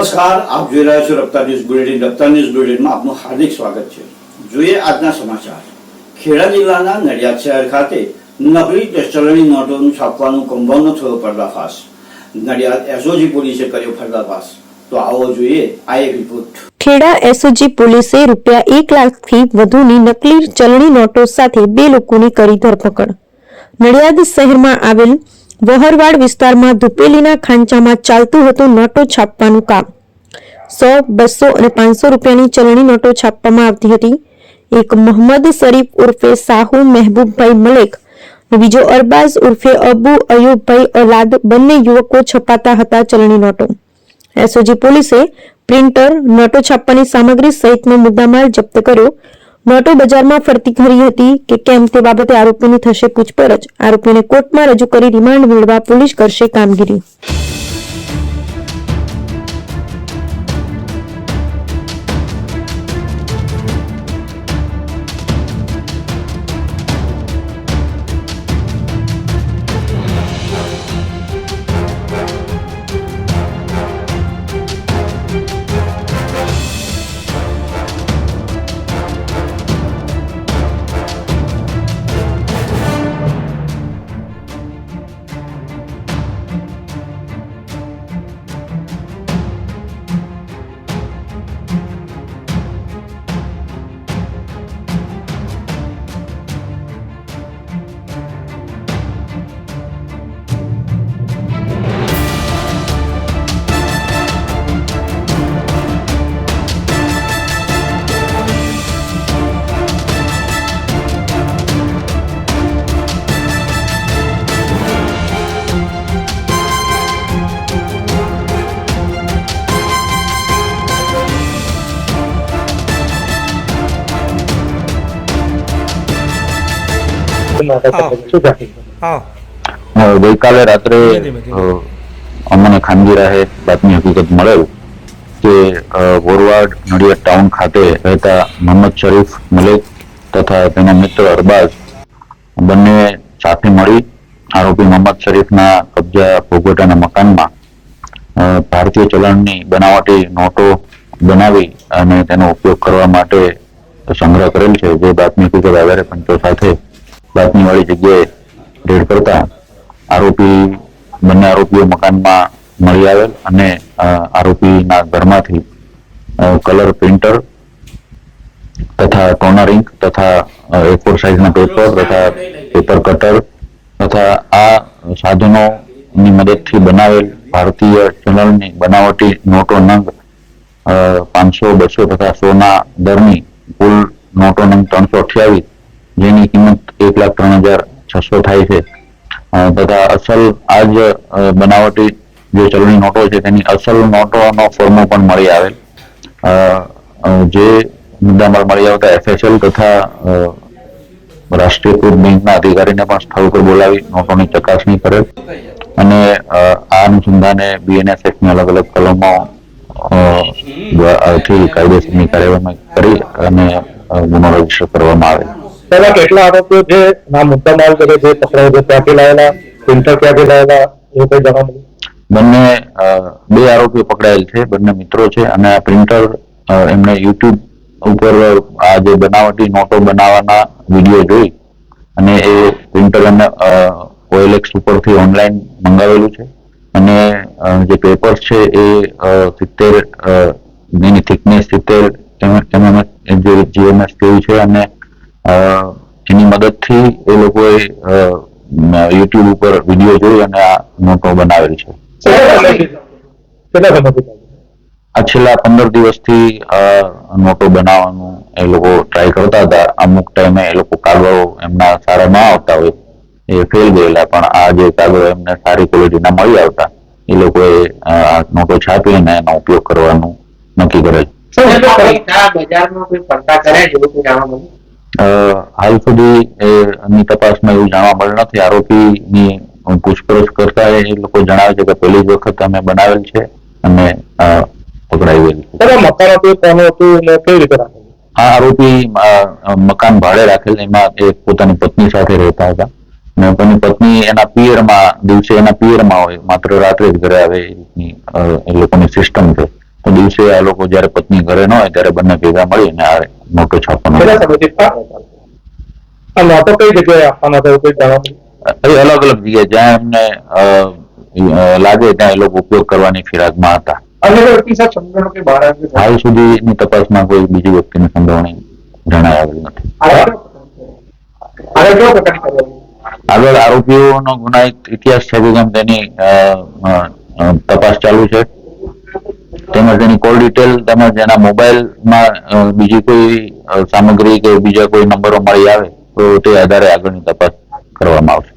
નમસ્કાર, આપ જોઈ રહ્યા છો રફતાર ન્યૂઝ બુલેટિન. રફતાર ન્યૂઝ બુલેટિનમાં આપનું હાર્દિક સ્વાગત છે. જોઈએ આજના સમાચાર. ખેડા જિલ્લાના નડિયાદ શહેર ખાતે નકલી ચલણી નોટોનું છાપવાનું કૌભાંડનો થયો પર્દાફાશ. નડિયાદ એસઓજી પોલીસે કર્યો પર્દાફાશ. તો આવો જોઈએ આ એક રિપોર્ટ. ખેડા એસઓજી પોલીસે ₹1 લાખથી વધુની નકલી ચલણી નોટો સાથે 2 લોકોની કરી ધરપકડ. નડિયાદ શહેરમાં આવેલ વહરવાડ વિસ્તારમાં ધુપેલીના ખાંચામાં ચાલતું હતું નોટો છાપવાનું કામ. 100, 200 અને 500 રૂપિયાની ચલણી નોટો છાપવામાં આવતી હતી. એક મોહમ્મદ શરીફ ઉર્ફે સાહુ મહેબૂબભાઈ મલેક અને બીજો અરબાઝ ઉર્ફે અબુ અયુબભાઈ ઓલાદ બંને યુવકો છપાતા હતા ચલણી નોટો. એસઓજી પોલીસે પ્રિન્ટર, નોટો છાપવાની સામગ્રી સહિતનો મુદ્દામાલ જપ્ત કર્યો. નોટો બજારમાં ફરતી ખરી હતી કે કેમ તે બાબતે આરોપીની થશે પૂછપરછ. આરોપીને કોર્ટમાં રજૂ કરી રિમાન્ડ મેળવવા પોલીસ કરશે કામગીરી. ગઈકાલે રાત્રે અમને ખાનગી રાહે બાતમી હકીકત મળેલ કે વોરવાડ નડિયાદ ટાઉન ખાતે રહેતા મોહમ્મદ શરીફ મલેક તથા તેના મિત્ર અરબાઝ બંને સાથે મળી આરોપી મોહમ્મદ શરીફના કબજા ભોગવટાના મકાનમાં ભારતીય ચલણની બનાવટી નોટો બનાવી અને તેનો ઉપયોગ કરવા માટે સંગ્રહ કરેલ છે. જે બાતમી હકીકત આધારે પંચો સાથે બાતમીવાળી જગ્યાએ રેડ કરતા બંને આરોપીઓ મકાનમાં મળી આવેલ અને આરોપીના ઘરમાંથી કલર પ્રિન્ટર તથા ટોનર ઇંક તથા A4 સાઇઝના પેપર તથા પેપર કટર તથા આ સાધનોની મદદથી બનાવેલ ભારતીય ચલણની બનાવટી નોટો નંગ 500, 200 તથા 100ના દરની કુલ નોટો નંગ 328 જેની કિંમત 1,03,600 થાય છે તથા અસલ આ જ બનાવટી જે ચલણી નોટો છે તેની અસલ નોટોનો ફોર્મો પણ મળી આવેલ. જે મુદ્દામાલ મળી આવતા FSL તથા રાષ્ટ્રીયકૃત બેંકના અધિકારીને પણ સ્થળ પર બોલાવી નોટોની ચકાસણી કરેલ અને આ અનુસંધાને BNS એક્ટની અલગ અલગ કલમો થી કાયદેસરની કાર્યવાહી કરી અને ગુનો રજીસ્ટર કરવામાં આવેલ. કેટલા આરોપીઓ છે ના મુદ્દામાલ કરે છે પકડાય છે, ક્યાંથી લાવેલા, પ્રિન્ટર ક્યાંથી લાવેલા એવું કઈ જાણવા મળ્યું? બંને 2 આરોપીઓ પકડાયેલ છે, બંને મિત્રો છે અને આ પ્રિન્ટર એમણે YouTube ઉપર આ જે બનાવટી નોટો બનાવવાના વિડીયો જોઈ અને એ પ્રિન્ટર એમને OLX ઉપરથી ઓનલાઈન મંગાવેલું છે અને જે પેપર્સ છે એ 70 એની થિકનેસ 70 mm GMS જેવી છે અને એની મદદથી એ લોકોએ YouTube ઉપર વિડીયો જોઈ અને આ નોટો બનાવેલી છે. આ છેલ્લા 15 દિવસથી નોટો બનાવવાનું એ લોકો ટ્રાય કરતા હતા. અમુક ટાઈમે એ લોકો કાગળો એમના સારા ના આવતા હોય એ ફેલ ગયેલા, પણ આ જે કાગળો એમને સારી ક્વોલિટીના મળી આવતા એ લોકોએ નોટો છાપીને એનો ઉપયોગ કરવાનું નક્કી કરેલ. હાલ સુધી એની તપાસમાં એવું જાણવા મળેલ નથી. આરોપીની પૂછપરછ કરતા એ લોકો જણાવે છે કે પહેલી જ વખત અમે બનાવેલ છે અને પકડાવેલ છે. આ આરોપી મકાન ભાડે રાખેલ, એમાં એ પોતાની પત્ની સાથે રહેતા હતા અને તેની પત્ની એના પિયરમાં દિવસે એના પિયરમાં હોય, માત્ર રાત્રે જ ઘરે આવે એ લોકોની સિસ્ટમ છે. તો દિવસે આ લોકો જયારે પત્ની ઘરે ન હોય ત્યારે બંને ભેગા મળીને આ નોટો છાપવાનો કેટલા સમયથી આ નોટો કઈ જગ્યાએ આપવાના હતા એવું કઈ જાણવા અલગ અલગ જગ્યાએ જ્યાં એમને લાગે ત્યાં એ લોકો ઉપયોગ કરવાની ફિરાકમાં હતા. અને વ્યક્તિ સાહેબ સમજાણો કે બહાર આવ્યું હાલ સુધીની તપાસમાં કોઈ બીજી વ્યક્તિની સંડોવણી જણાઈ આવેલ નથી. આગળ કેવા પ્રકારની કાર્યવાહી? આગળ આરોપીઓનો ગુનાહિત ઇતિહાસ છે જેમ તેની તપાસ ચાલુ છે, તેમજ તેની કોલ ડિટેલ તેમજ એના મોબાઈલમાં બીજી કોઈ સામગ્રી કે બીજા કોઈ નંબરો મળી આવે તો તે આધારે આગળની તપાસ કરવામાં આવશે.